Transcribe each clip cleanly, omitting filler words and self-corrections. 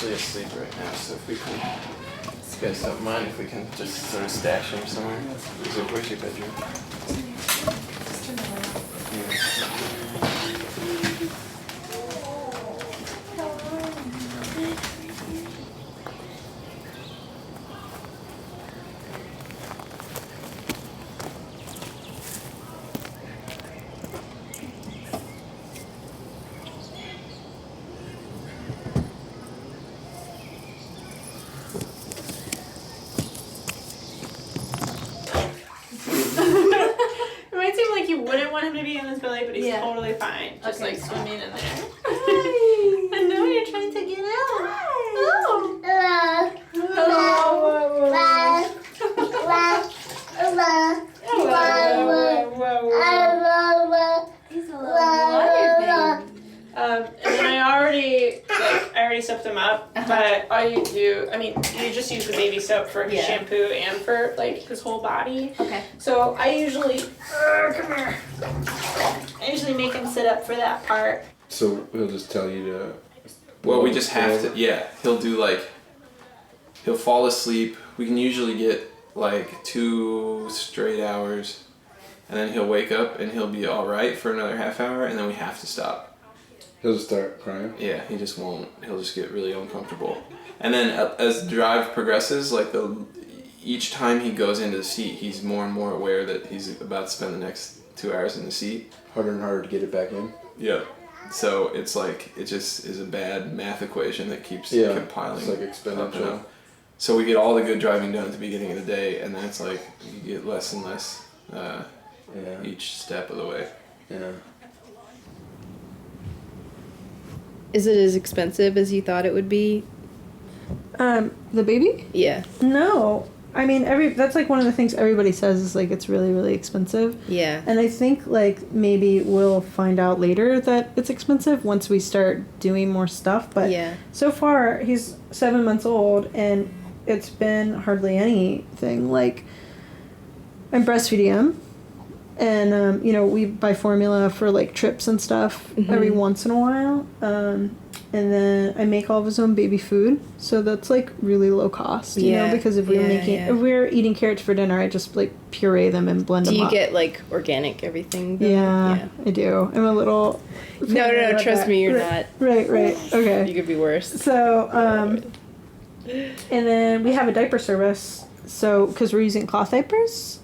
actually asleep right now, so if we can, if you guys don't mind, if we can just sort of stash him somewhere. Where's your bedroom? It might seem like you wouldn't want him to be in his belly, but he's totally fine. Just like swimming in there. Hi. I know you're trying to get out. Oh. He's a little water baby. And then I already soaped him up, but all you do, I mean, you just use the baby soap for his shampoo and for like his whole body. Okay. So I usually, come here. I usually make him sit up for that part. So he'll just tell you to. Well, we just have to. Yeah, he'll fall asleep. We can usually get like 2 straight hours, and then he'll wake up and he'll be all right for another half hour, and then we have to stop. He'll just start crying? Yeah, he just won't. He'll just get really uncomfortable. And then as the drive progresses, like each time he goes into the seat, he's more and more aware that he's about to spend the next 2 hours in the seat. Harder and harder to get it back in? Yeah. So it's like, it just is a bad math equation that keeps compiling. It's like exponential. So we get all the good driving done at the beginning of the day, and then it's like, you get less and less each step of the way. Yeah. Is it as expensive as you thought it would be? The baby? Yeah. No. I mean, that's like one of the things everybody says is like it's really, really expensive. Yeah. And I think like maybe we'll find out later that it's expensive once we start doing more stuff. But so far he's 7 months old and it's been hardly anything. Like I'm breastfeeding him. And, we buy formula for, like, trips and stuff every once in a while. And then I make all of his own baby food. So that's, like, really low cost, you know? Because if if we're eating carrots for dinner, I just, like, puree them and blend them up. Do you get, like, organic everything? Yeah, I do. I'm a little... No, trust me, you're not. Right, okay. You could be worse. So, and then we have a diaper service. So, because we're using cloth diapers.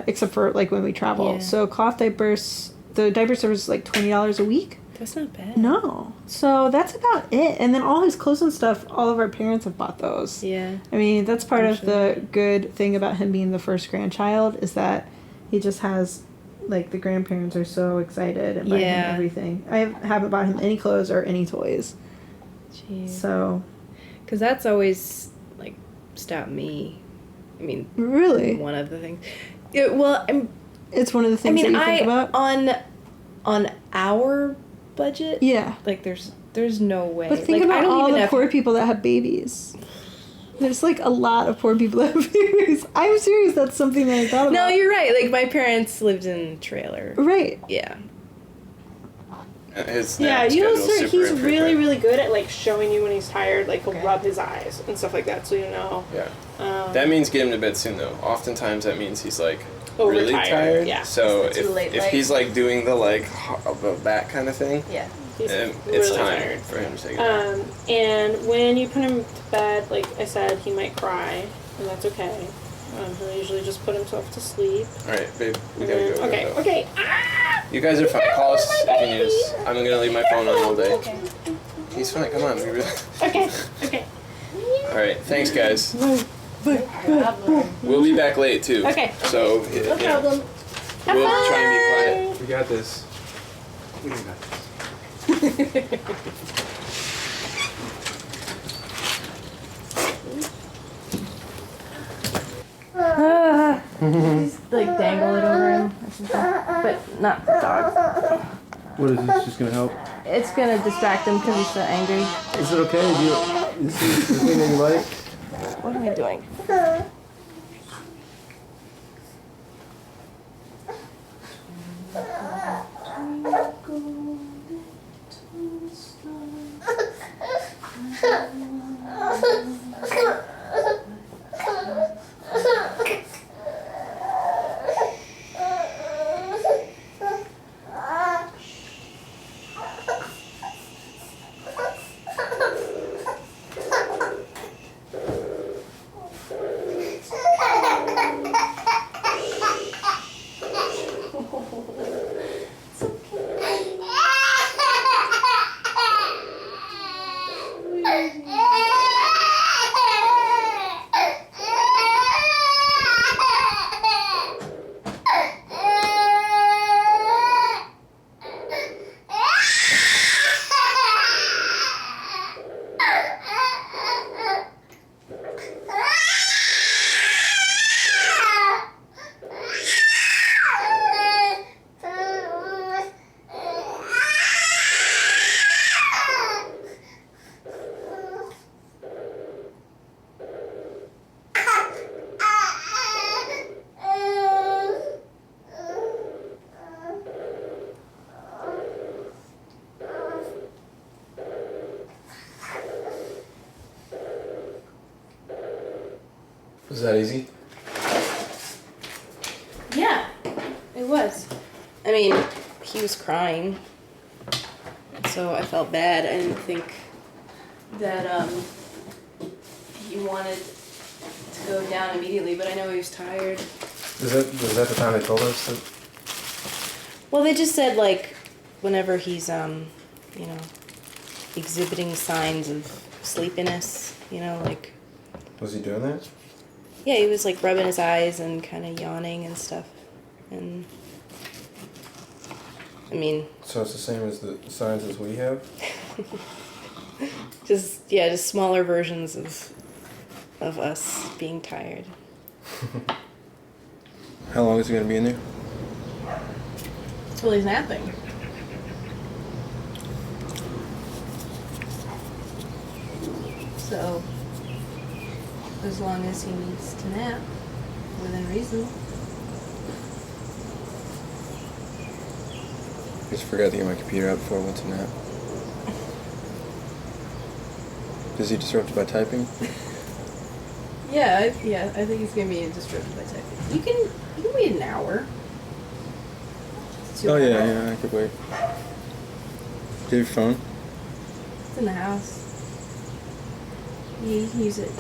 Except for like when we travel. So cloth diapers, the diaper service is like $20 a week. That's not bad. No. So that's about it. And then all his clothes and stuff, all of our parents have bought those. Yeah. I mean, that's part of the good thing about him being the first grandchild is that he just has, like, the grandparents are so excited and buy him everything. I haven't bought him any clothes or any toys. Jeez. So. Because that's always, like, stopped me. I mean. Really? One of the things. It's one of the things that you think about? On our budget, like there's no way. But think about all the poor people that have babies. There's like a lot of poor people that have babies. I'm serious. That's something that I thought about. No, you're right. Like my parents lived in a trailer. Right. Yeah. He's really, really good at like showing you when he's tired. Like he'll rub his eyes and stuff like that, so you know. Yeah. That means get him to bed soon, though. Oftentimes that means he's like really tired. Yeah. So if he's like doing the like that kind of thing, it's time for him to take it. And when you put him to bed, like I said, he might cry, and that's okay. He'll usually just put himself to sleep. All right, babe, we gotta go. Okay. You guys are fine. Call us if you need us. I'm gonna leave my phone on all day. Okay. He's fine. Come on. Okay. All right. Thanks, guys. We'll be back late too. Okay. So no problem. We'll try and be quiet. We got this. We got this. Just like dangle it over him or something. But not the dog. What is this just gonna help? It's gonna distract him because he's so angry. Is it okay? This is the thing that you like? What am I doing? Was that easy? Yeah, it was. I mean, he was crying, so I felt bad. I didn't think that he wanted to go down immediately, but I know he was tired. Was that the time they told us that? Well, they just said, like, whenever he's, exhibiting signs of sleepiness, like... Was he doing that? Yeah, he was, like, rubbing his eyes and kind of yawning and stuff. And, I mean... So it's the same as the signs as we have? just smaller versions of us being tired. How long is he going to be in there? Till he's napping. So, as long as he needs to nap, within reason. I just forgot to get my computer out before I went to nap. Is he disrupted by typing? Yeah, I think he's gonna be disrupted by typing. You can wait an hour. Oh yeah, I could wait. Do you have your phone? It's in the house. Yeah, you can use it.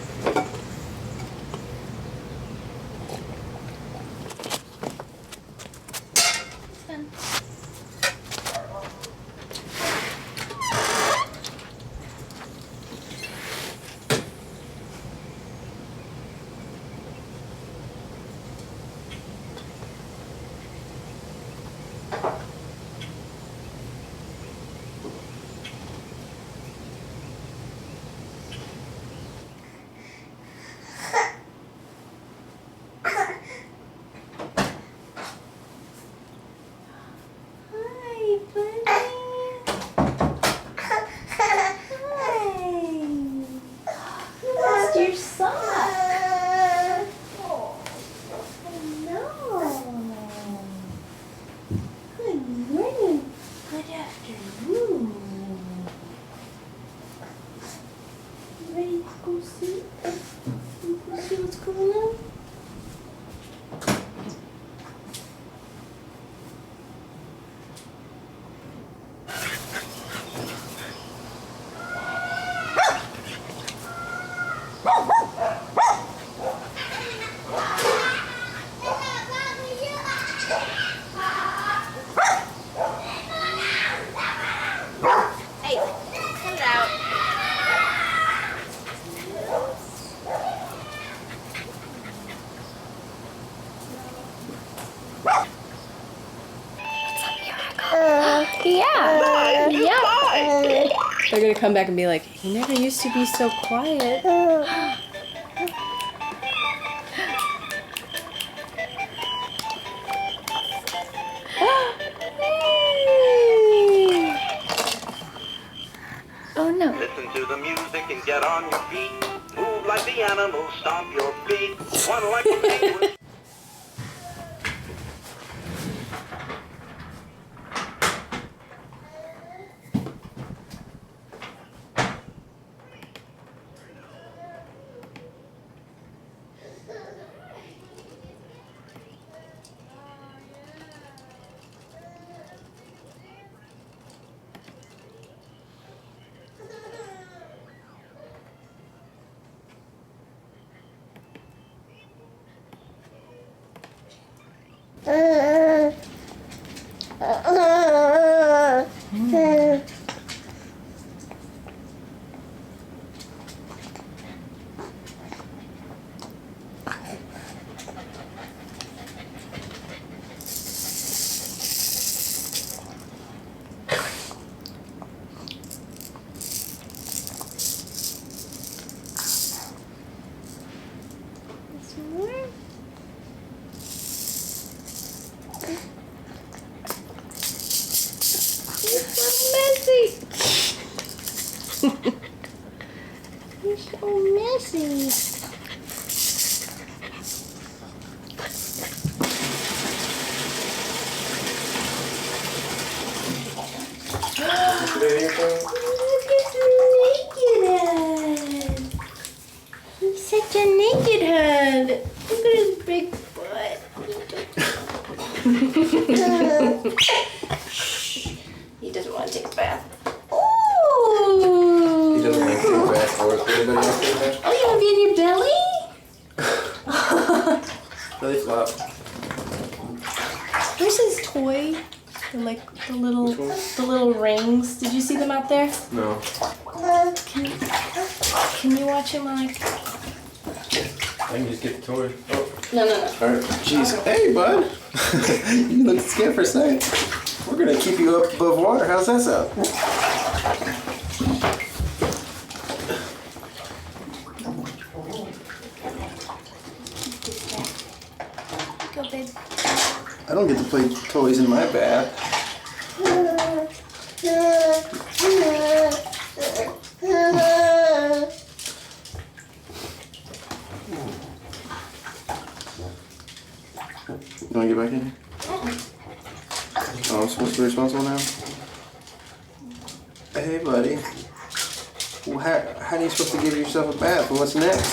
They're gonna come back and be like, he never used to be so quiet. Oh no. Listen to the music and get on your feet. Move like the animals, stomp your feet. One like the penguin. Some more? It's so messy. You're so messy. Look at the naked head. He's such a naked head. Look at his big butt. He doesn't want to take a bath. Oh! He doesn't like to take a bath or anybody else take a bath? Oh, you want to be in your belly? Really flop. Where's his toy? The little rings. Did you see them out there? No. Can you watch him like? I can just get the toy. Oh. No. Alright. Jeez. Hey, bud. You look scared for a second. We're gonna keep you up above water. How's that sound? Go, babe. I don't get to play toys in my bath. You want to get back in here? Oh, I'm supposed to be responsible now? Hey, buddy. Well, how are you supposed to give yourself a bath? What's next?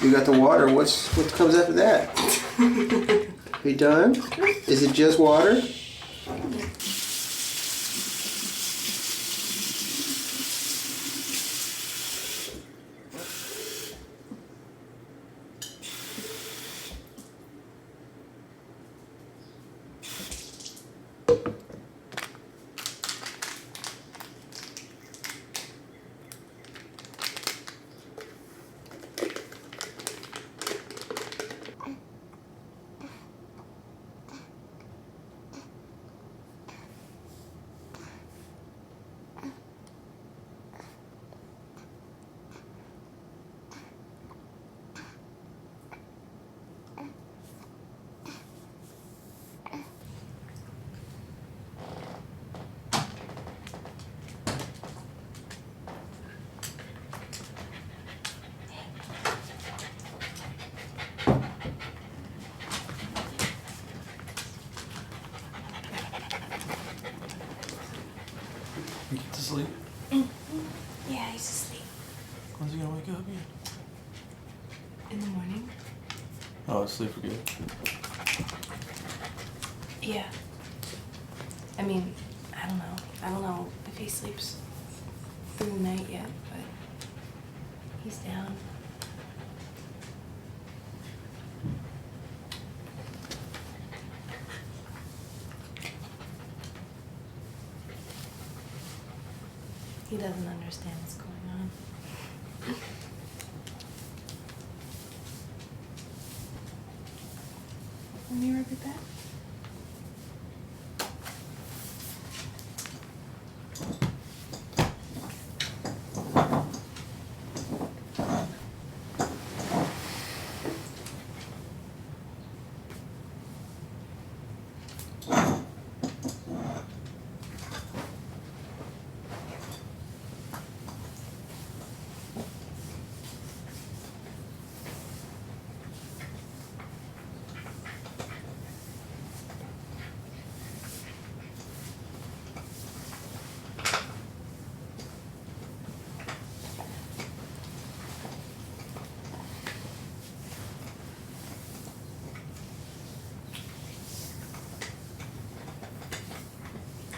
You got the water. What comes after that? Are you done? Is it just water? You get to sleep? Yeah, he's asleep. When's he gonna wake up again? In the morning? Oh, sleep for good. Yeah. I mean, I don't know. I don't know if he sleeps through the night yet, but he's down. He doesn't understand what's going on. Let me rub your back.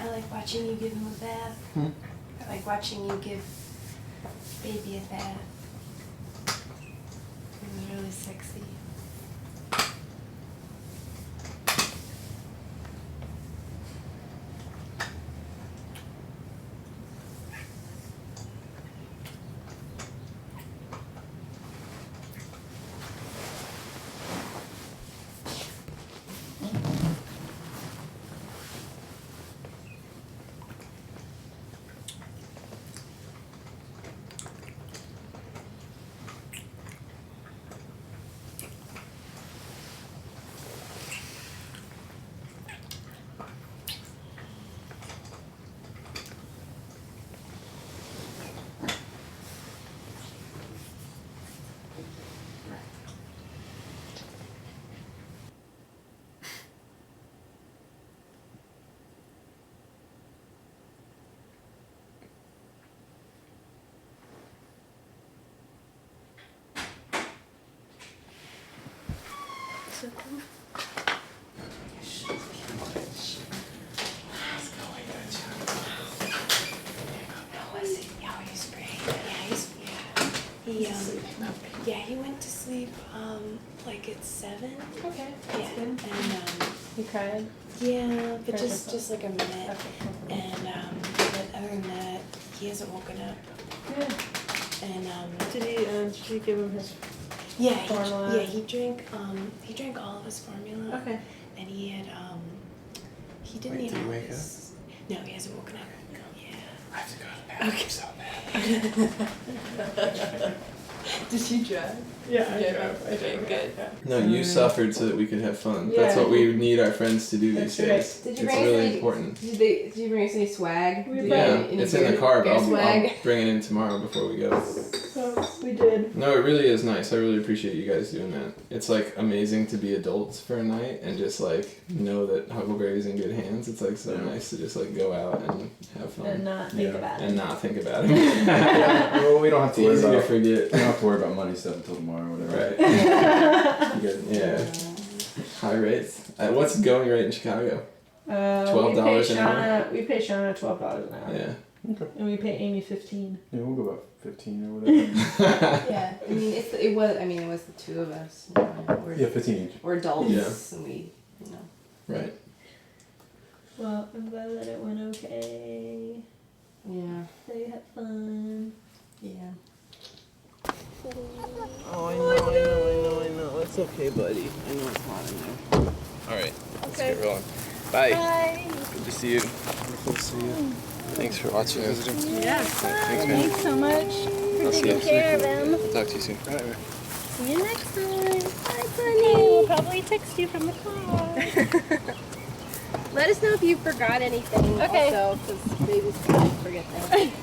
I like watching you give him a bath. I like watching you give baby a bath. It was really sexy. He went to sleep like at 7. Okay. Yeah. And You cried? yeah, but Cried just like a minute. Okay. And but other than that, he hasn't woken up. Good. And Did you give him his formula? he drank all of his formula. Okay. And he had he didn't Wait, eat did he all wake his. No, he hasn't woken up. Yeah. I have to go to bed. I'm so bad. Did you drive? Yeah, I drove. Okay, good. No, you suffered so that we could have fun. That's what we need our friends to do these That's days. Did you It's bring really any- important. Did you bring us any swag? We Did you brought- Yeah, get any it's in the car, but beer I'll swag? bring it in tomorrow before we go. So we did. No, it really is nice. I really appreciate you guys doing that. It's like amazing to be adults for a night and just like know that Huckleberry's in good hands. It's like so nice to just like go out and have fun And not think about it. and not think about it. Yeah, well, we don't have It's to worry easy to about. forget. We don't have to worry about money stuff until tomorrow or whatever. Right. You guys- Yeah. High rates. What's the going rate in Chicago? $12 an hour? We pay Shauna $12 an hour. Yeah. Okay. And we pay Amy $15. Yeah, we'll go about 15 or whatever. Yeah, I mean it was the two of us. You know, Yeah, 15 each. we're adults Yeah. and we, you know. Right. Well, I'm glad that it went okay. Yeah. That you had fun. Yeah. Oh, I know. It's okay, buddy. I know it's hot in there. Alright, let's get rolling. Bye. Bye. Good to see you. Good to see you. Thanks for watching. Yeah. Thanks, man. Thanks so much for I'll see taking you. care of him. I'll talk to you soon. Alright. See you next time. Bye, Bunny. We'll probably text you from the car. Let us know if you forgot anything. Okay. Also, because babies can forget things.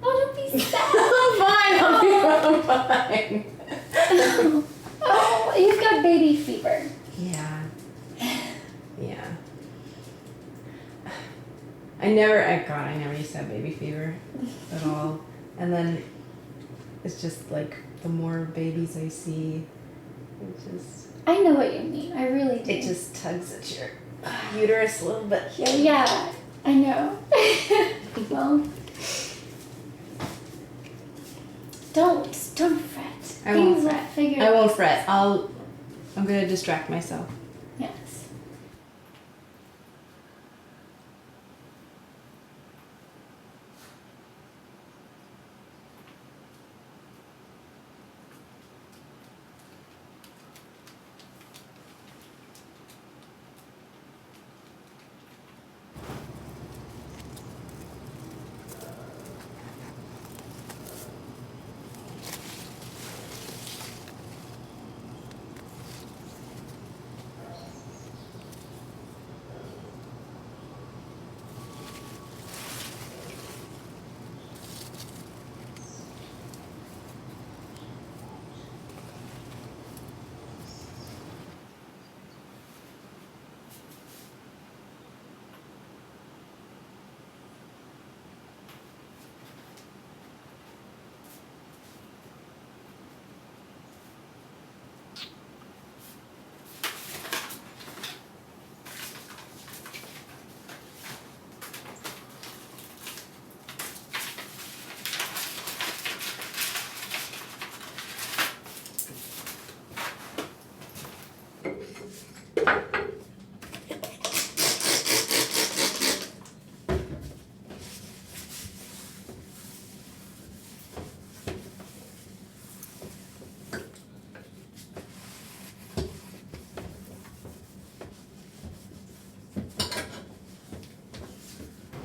Oh, don't be sad. I'm fine. Oh, you've got baby fever. Yeah. Yeah. I never used to have baby fever at all. And then it's just like the more babies I see, I know what you mean. I really do. it just tugs at your uterus a little bit. Yeah, I know. Well, don't fret. I won't Things will fret. figure I won't out. fret. I'm gonna distract myself. Yes.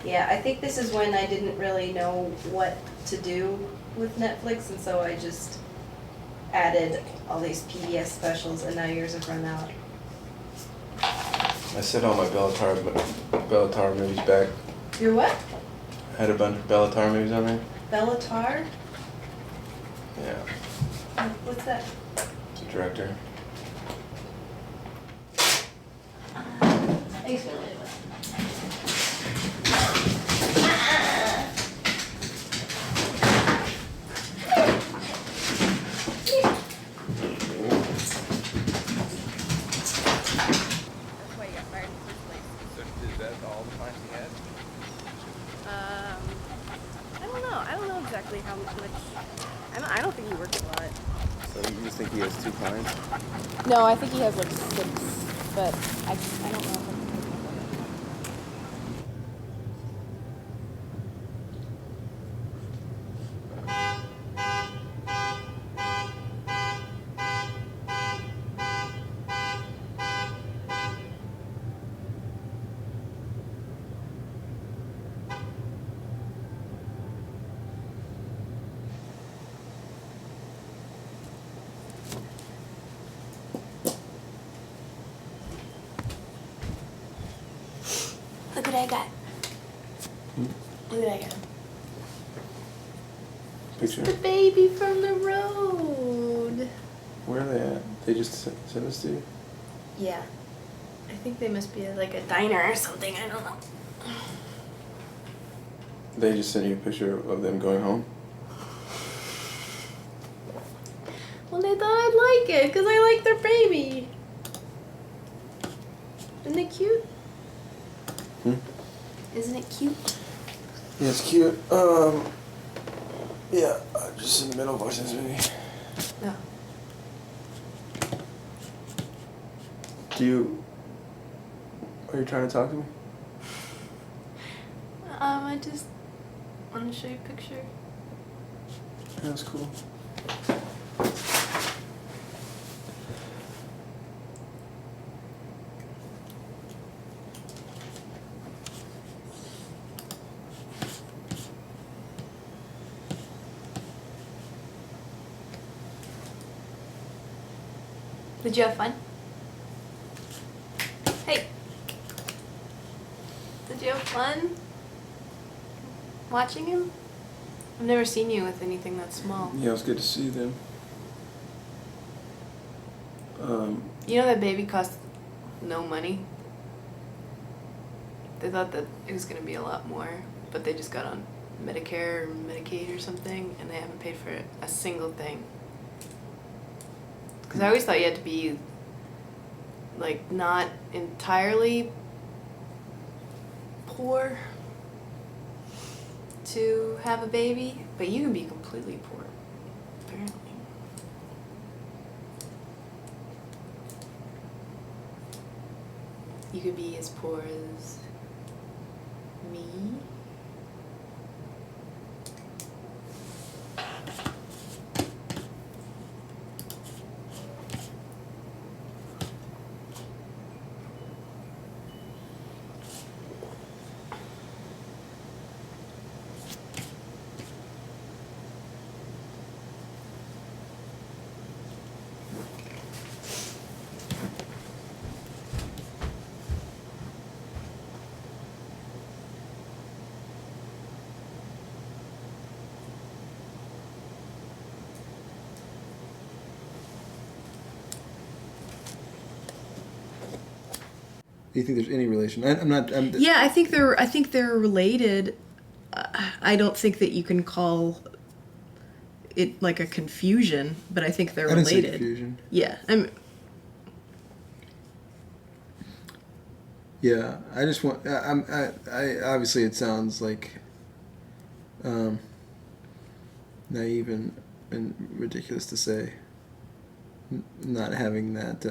Yeah, I think this is when I didn't really know what to do with Netflix, and so I just added all these PBS specials, and now yours have run out. I sent all my Bellatar movies back. Your what? I had a bunch of Bellatar movies on there. Bellatar? Yeah, What's that? it's a director. Thanks for really I don't know exactly how much. I don't think he works a lot. So you just think he has 2 clients? No, I think he has like 6, but I don't know. Look what I got. Look what I got. Picture. The baby from the road. Where are they at? They just sent this to you? Yeah. I think they must be at like a diner or something. I don't know. They just sent you a picture of them going home? Well, they thought I'd like it because I like their baby. Isn't it cute? Isn't it cute? Yeah, it's cute. Yeah, I'm just in the middle of watching this movie. No. Are you trying to talk to me? I just want to show you a picture. Yeah, that's cool. Did you have fun? Hey. Did you have fun watching him? I've never seen you with anything that small. Yeah, it was good to see them. You know that baby cost no money? They thought that it was going to be a lot more, but they just got on Medicare or Medicaid or something, and they haven't paid for a single thing. Because I always thought you had to be, like, not entirely poor to have a baby, but you can be completely poor, apparently. You could be as poor as me. Do you think there's any relation? I'm not. Yeah, I think they're related. I don't think that you can call it like a confusion, but I think they're related. I didn't say confusion. Yeah, Yeah, I just want. I obviously it sounds like naive and ridiculous to say. Not having that,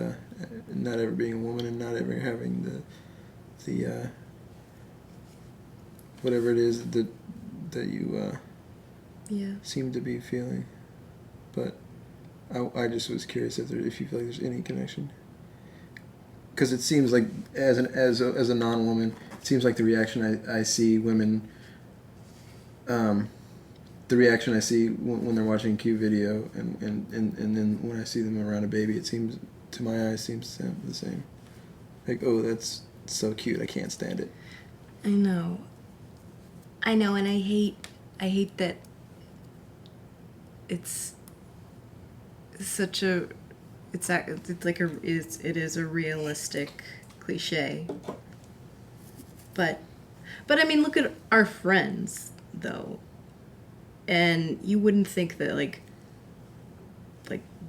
not ever being a woman, and not ever having the whatever it is that you seem to be feeling, but I just was curious if you feel like there's any connection. Because it seems like as a non-woman, it seems like the reaction I see women, the reaction I see when they're watching a cute video, and then when I see them around a baby, it seems to my eyes seems the same. Like, oh, that's so cute, I can't stand it. I know, and I hate that it's such a. It is a realistic cliche, But I mean, look at our friends, though. And you wouldn't think that, like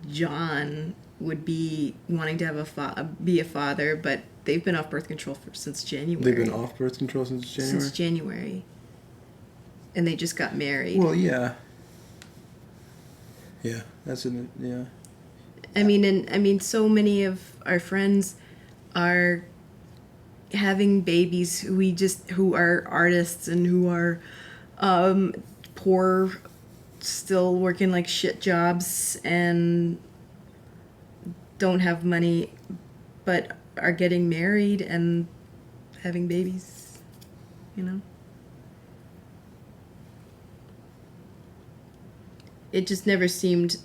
John would be wanting to have be a father, but they've been off birth control since January. They've been off birth control since January? Since January. And they just got married. Well, yeah. Yeah, yeah. I mean, so many of our friends are having babies who are artists and who are poor, still working like shit jobs and don't have money, but are getting married and having babies, you know? It just never seemed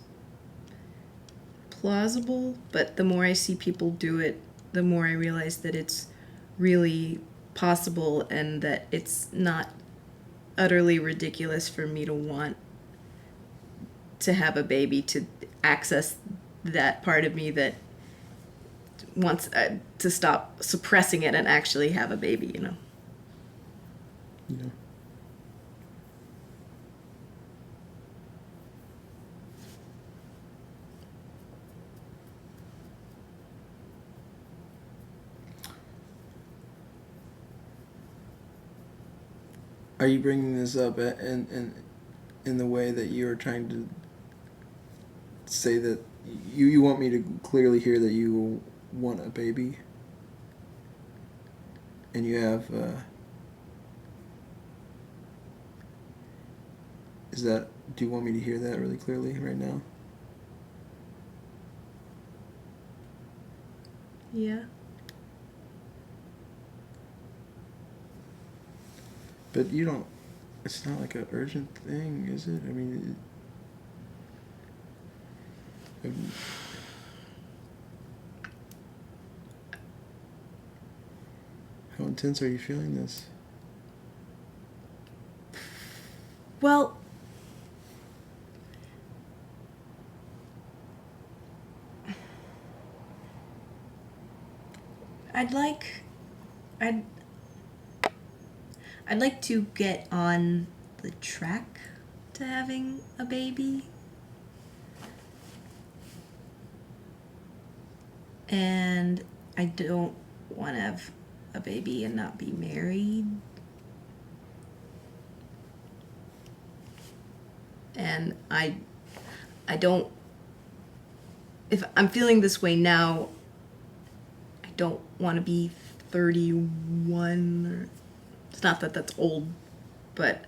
plausible, but the more I see people do it, the more I realize that it's really possible and that it's not utterly ridiculous for me to want to have a baby, to access that part of me that wants to stop suppressing it and actually have a baby, you know? Yeah. Are you bringing this up in the way that you're trying to say that you want me to clearly hear that you want a baby? And you have, do you want me to hear that really clearly right now? Yeah. But you don't, it's not like an urgent thing, is it? I mean, how intense are you feeling this? Well, I'd like to get on the track to having a baby. And I don't want to have a baby and not be married. And I don't, if I'm feeling this way now, I don't want to be 31 or, it's not that that's old, but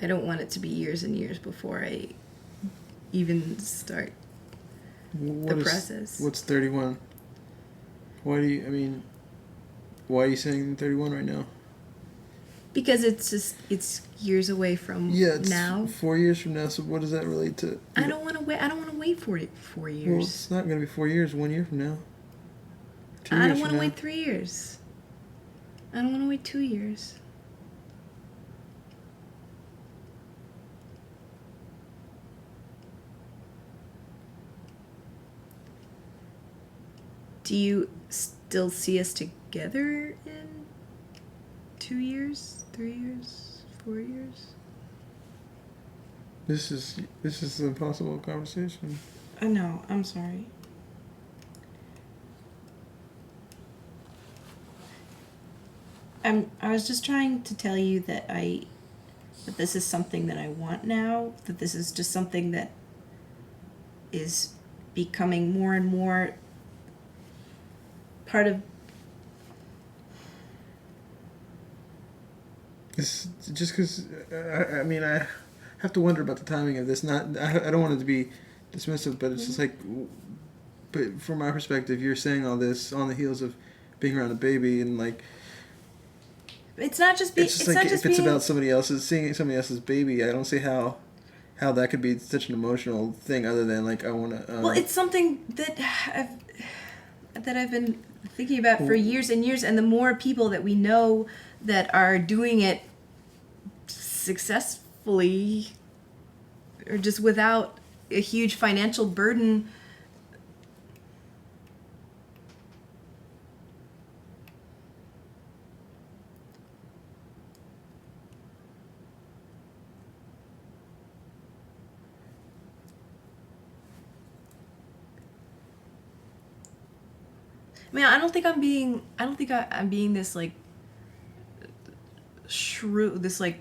I don't want it to be years and years before I even start the process. What's 31? Why are you saying 31 right now? Because it's years away from now. 4 years from now, so what does that relate to? I don't want to wait 4 years. Well, it's not going to be 4 years, 1 year from now. I don't want to wait 3 years. I don't want to wait 2 years. Do you still see us together in 2 years, 3 years, 4 years? This is an impossible conversation. I know. I'm sorry. I was just trying to tell you that this is something that I want now, that this is just something that is becoming more and more part of this. Just because I have to wonder about the timing of this. I don't want it to be dismissive, but it's just like, but from my perspective, you're saying all this on the heels of being around a baby, and like, it's not just being. It's like if it's about seeing somebody else's baby, I don't see how that could be such an emotional thing, other than like I want to. Well, it's something that I've been thinking about for years and years, and the more people that we know that are doing it successfully, or just without a huge financial burden. I mean, I don't think I'm being this like shrew, this like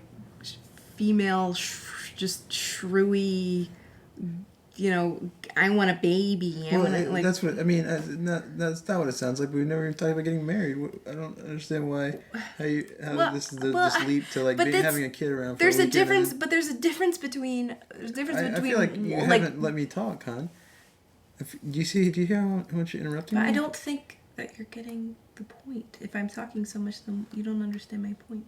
female, just shrewy. You know, I want a baby. I want to like. That's what I mean. That's not what it sounds like. We've never even talked about getting married. I don't understand how this is this leap to like having a kid around. There's a difference, but there's a difference between. I feel like you haven't let me talk, hon. Do you hear how much you're interrupting me? I don't think that you're getting the point. If I'm talking so much, then you don't understand my point.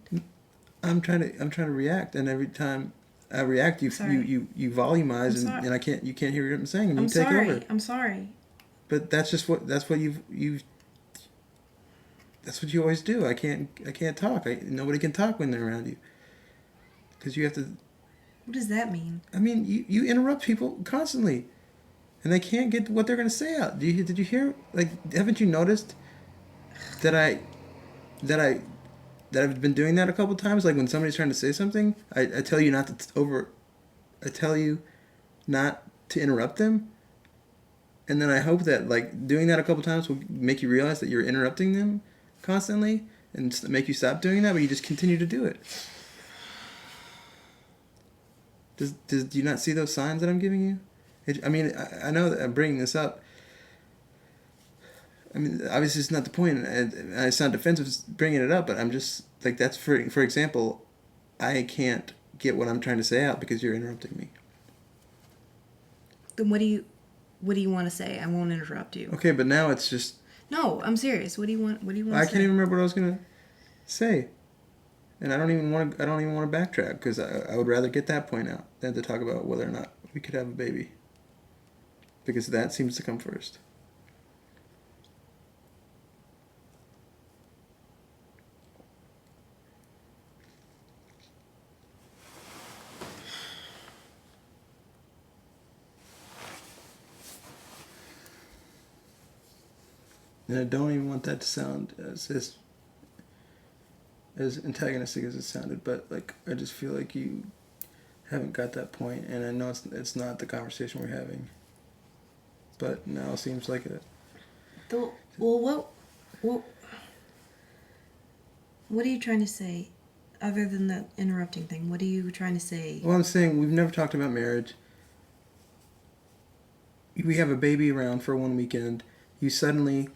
I'm trying to react, and every time I react, you volumize, and you can't hear what I'm saying, and you take over. I'm sorry. But that's what you always do. I can't talk. Nobody can talk when they're around you, because you have to. What does that mean? I mean, you interrupt people constantly, and they can't get what they're going to say out. Did you hear? Like, haven't you noticed that I've been doing that a couple times? Like when somebody's trying to say something, I tell you not to I tell you not to interrupt them, and then I hope that like doing that a couple times will make you realize that you're interrupting them constantly and make you stop doing that, but you just continue to do it. Do you not see those signs that I'm giving you? I mean, I know that I'm bringing this up. I mean, obviously it's not the point, and I sound defensive bringing it up, but I'm just, like, that's, for example, I can't get what I'm trying to say out because you're interrupting me. Then what do you want to say? I won't interrupt you. Okay, but now it's just... No, I'm serious. What do you want to say? I can't even remember what I was going to say. And I don't even want to backtrack, because I would rather get that point out than to talk about whether or not we could have a baby. Because that seems to come first. And I don't even want that to sound as antagonistic as it sounded, but like I just feel like you haven't got that point, and I know it's not the conversation we're having. But now it seems like it. What are you trying to say, other than the interrupting thing? What are you trying to say? Well, I'm saying we've never talked about marriage. We have a baby around for one weekend. You suddenly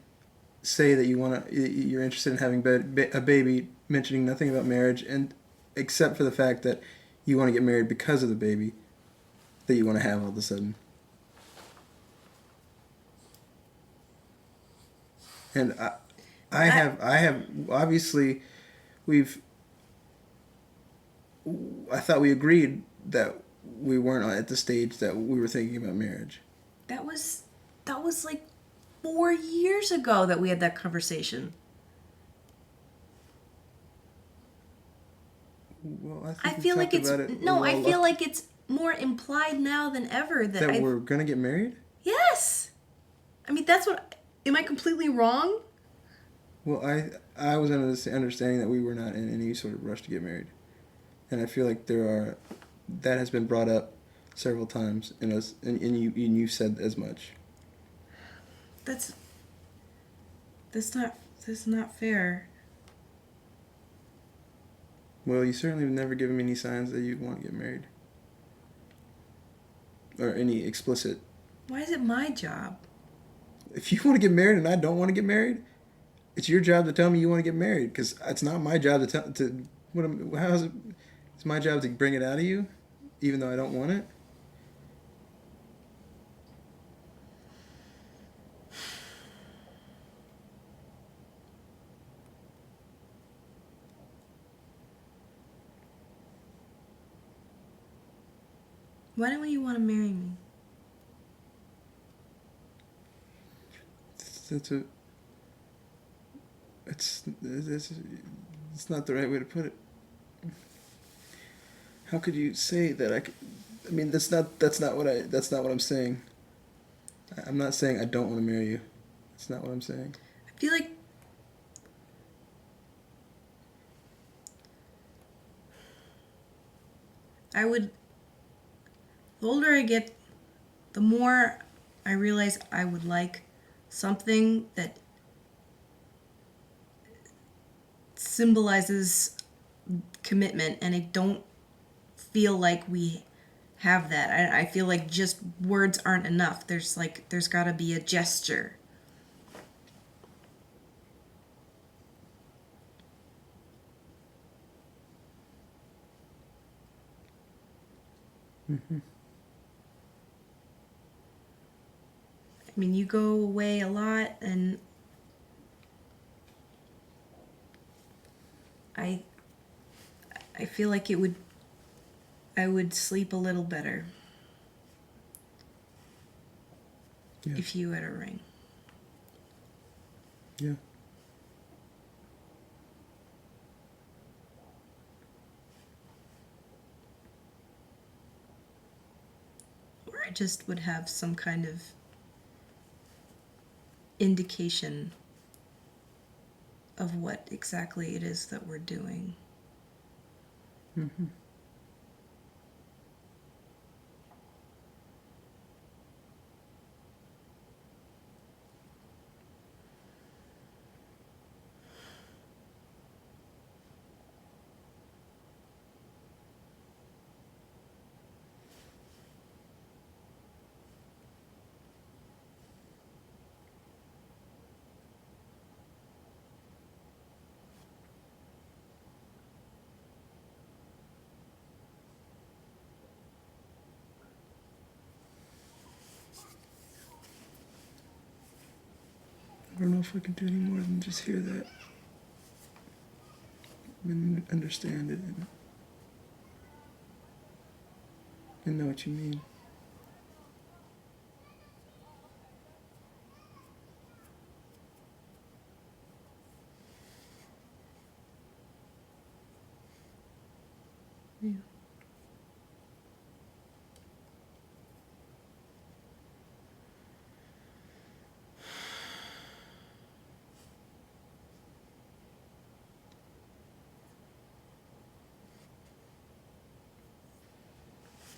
say that you're interested in having a baby, mentioning nothing about marriage, and except for the fact that you want to get married because of the baby that you want to have all of a sudden. And I have obviously I thought we agreed that we weren't at the stage that we were thinking about marriage. That was like 4 years ago that we had that conversation. Well, I feel like it's more implied now than ever that we're gonna get married. Yes, I mean that's what. Am I completely wrong? Well, I was under the understanding that we were not in any sort of rush to get married, and I feel like that has been brought up several times, and you said as much. That's not fair. Well, you certainly have never given me any signs that you want to get married, or any explicit. Why is it my job? If you want to get married and I don't want to get married, it's your job to tell me you want to get married, because it's not my job how is it? It's my job to bring it out of you, even though I don't want it. Why don't you want to marry me? It's not the right way to put it. How could you say that I mean, that's not what I'm saying. I'm not saying I don't want to marry you. That's not what I'm saying. I feel like the older I get, the more I realize I would like something that symbolizes commitment, and I don't feel like we have that. I feel like just words aren't enough. There's got to be a gesture. Mm-hmm. I mean, you go away a lot, and I feel like I would sleep a little better if you had a ring. Yeah. Or I just would have some kind of indication of what exactly it is that we're doing. Mm-hmm. I don't know if I can do any more than just hear that and understand it and know what you mean. Yeah.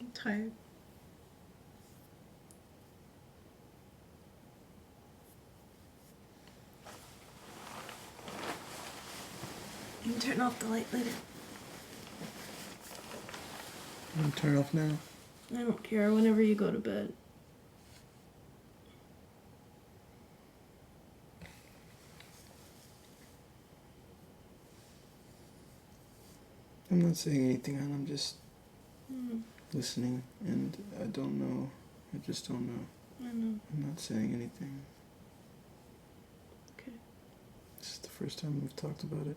I'm tired. You can turn off the light later. I'm gonna turn off now. I don't care, whenever you go to bed. I'm not saying anything, hon. I'm just listening, and I don't know. I just don't know. I know. I'm not saying anything. Okay. This is the first time we've talked about it.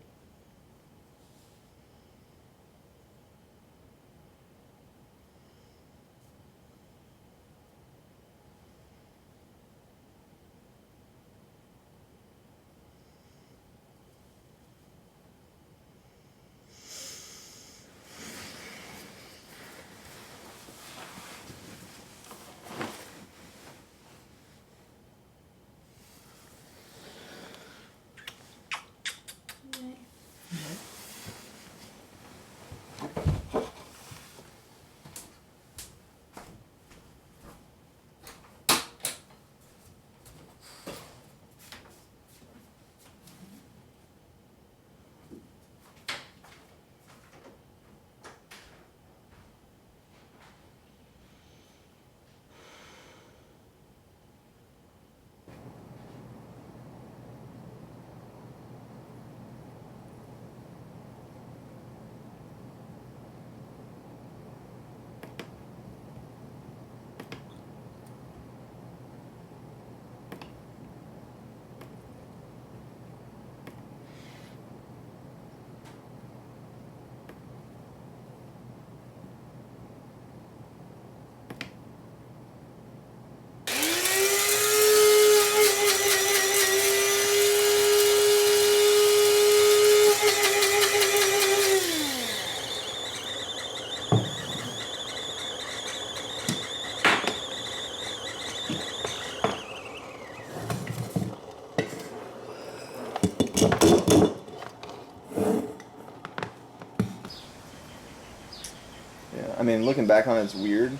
I mean, looking back on it, it's weird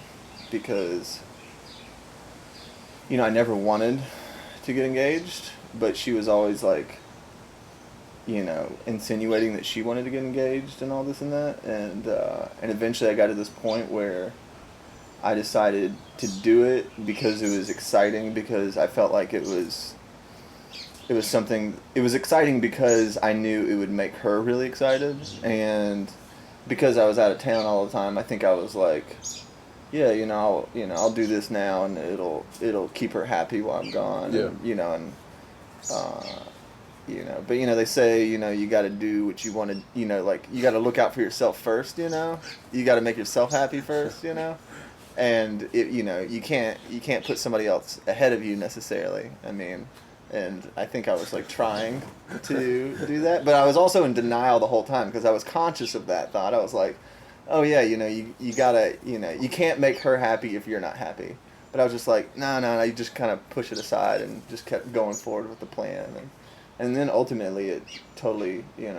because, you know, I never wanted to get engaged, but she was always like, insinuating that she wanted to get engaged and all this and that, and eventually I got to this point where I decided to do it because it was exciting, because I felt like it was exciting because I knew it would make her really excited, and because I was out of town all the time, I think I was like, yeah, I'll do this now, and it'll keep her happy while I'm gone. Yeah. But they say, you got to do what you want to, like, you got to look out for yourself first, you got to make yourself happy first, and you can't put somebody else ahead of you necessarily. And I think I was like trying to do that, but I was also in denial the whole time because I was conscious of that thought. I was like, oh yeah, you gotta, you can't make her happy if you're not happy. But I was just like, no, you just kind of push it aside and just kept going forward with the plan. And then ultimately it totally kind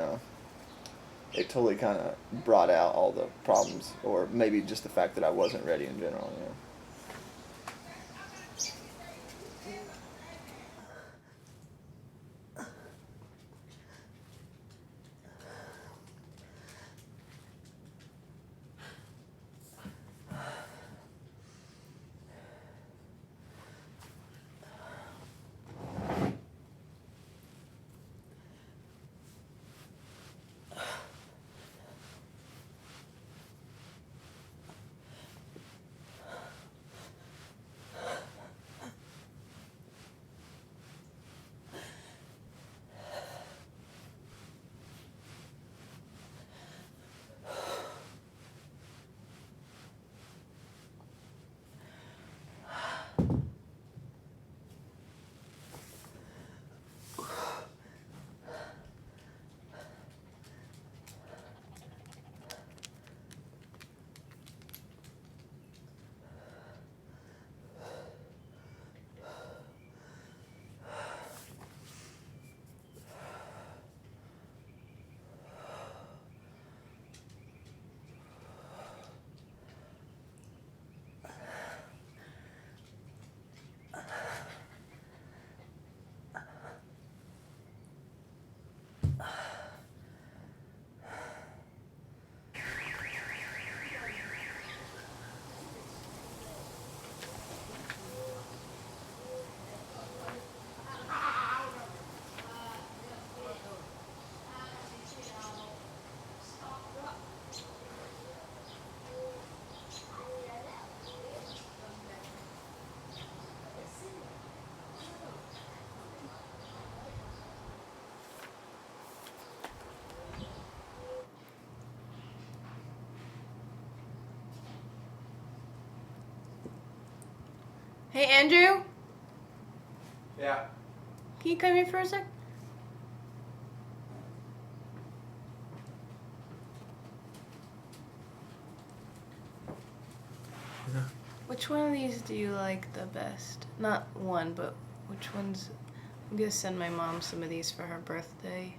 of brought out all the problems, or maybe just the fact that I wasn't ready in general. Hey, Andrew? Yeah. Can you come here for a sec? Yeah. Which one of these do you like the best? Not one, but which ones? I'm gonna send my mom some of these for her birthday.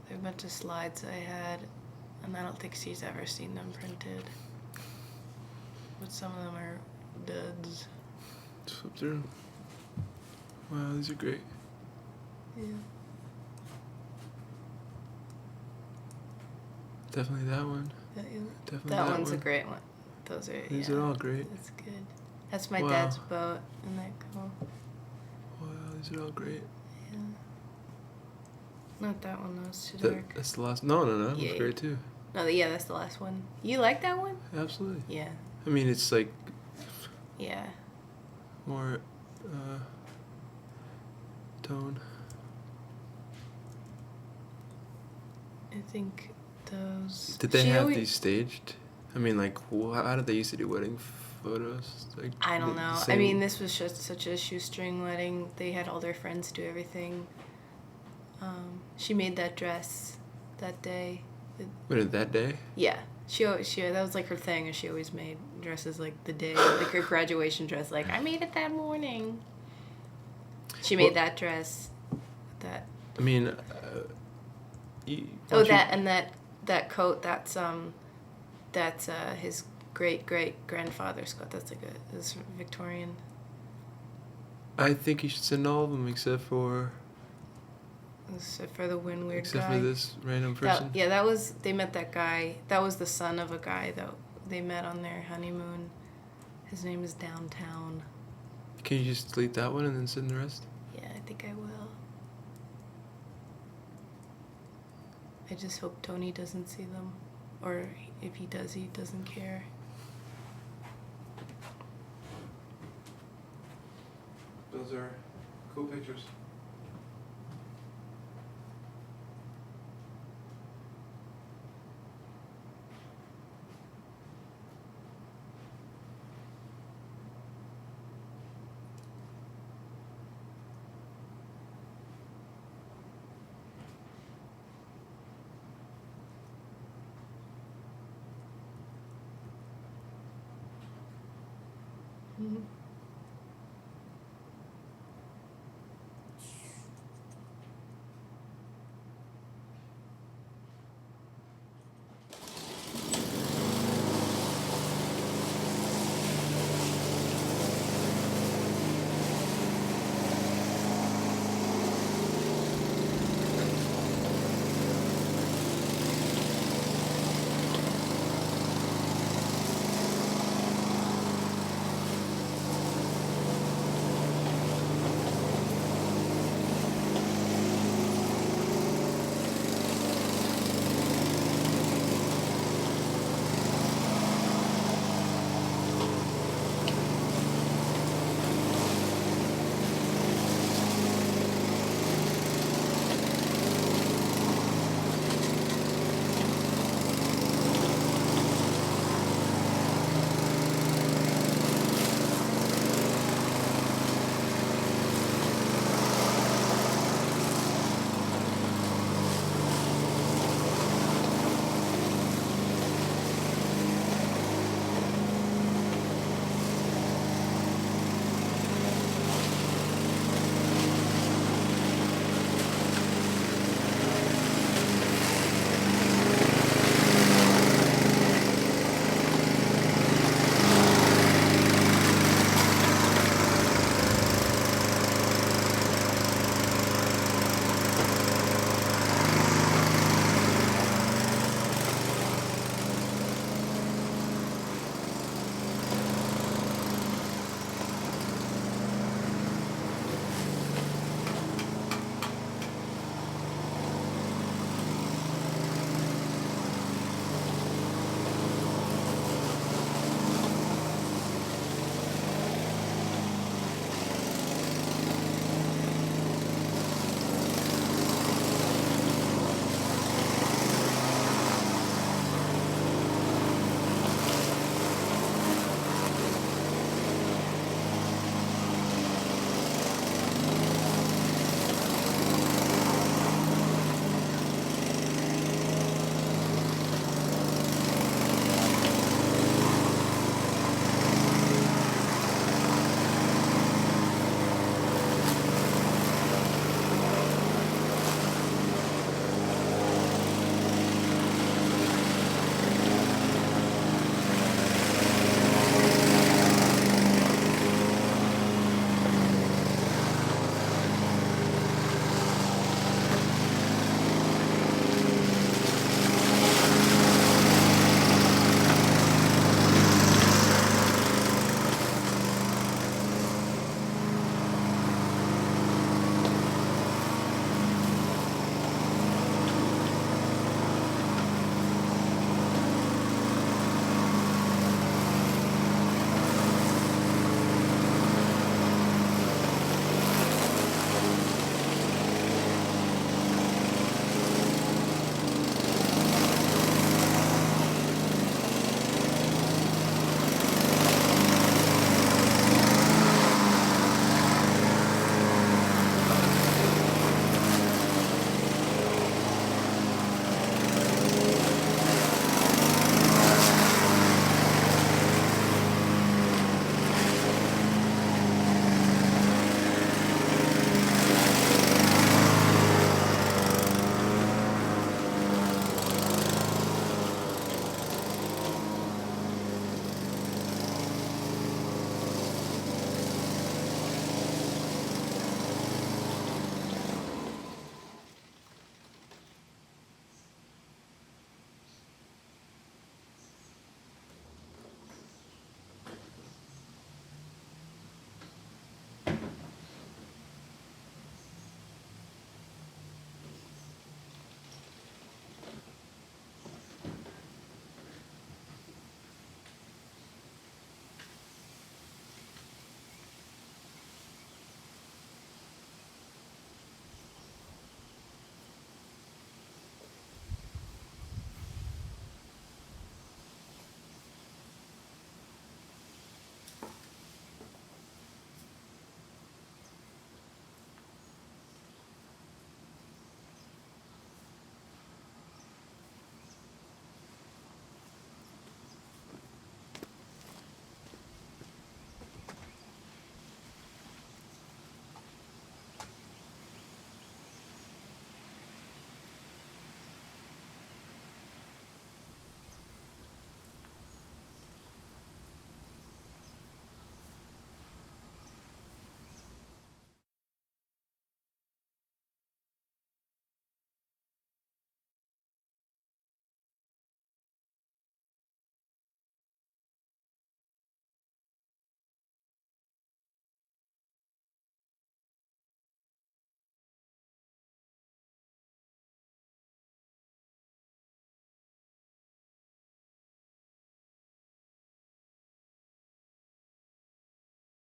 They're a bunch of slides I had, and I don't think she's ever seen them printed. But some of them are duds. Just flip through. Wow, these are great. Yeah. Definitely that one. Definitely that one's a great one. Those are. These are all great. That's good. That's my Wow. dad's boat. Isn't that cool? Wow, these are all great. Yeah. Not that one. That was too That, dark. that's the last. No, that Yeah. one's great too. No, yeah, that's the last one. You like that one? Absolutely. Yeah. I mean, it's like Yeah. more tone. I think those. Did they She have always- these staged? I mean, like, how did they used to do wedding photos? Like, I don't the know. I same- mean, this was just such a shoestring wedding. They had all their friends do everything. She made that dress that day. Wait, that day? Yeah. She that was like her thing, and she always made dresses like the day, like her graduation dress. Like, I made it that morning. She made that dress. That. I mean, that coat. That's his great grandfather's coat. That's like this Victorian. I think you should send all of them except for Except for the weird Except guy. for this random person. They met that guy. That was the son of a guy that they met on their honeymoon. His name is Downtown. Can you just delete that one and then send the rest? Yeah, I think I will. I just hope Tony doesn't see them. Or if he does, he doesn't care. Those are cool pictures. Mm-hmm.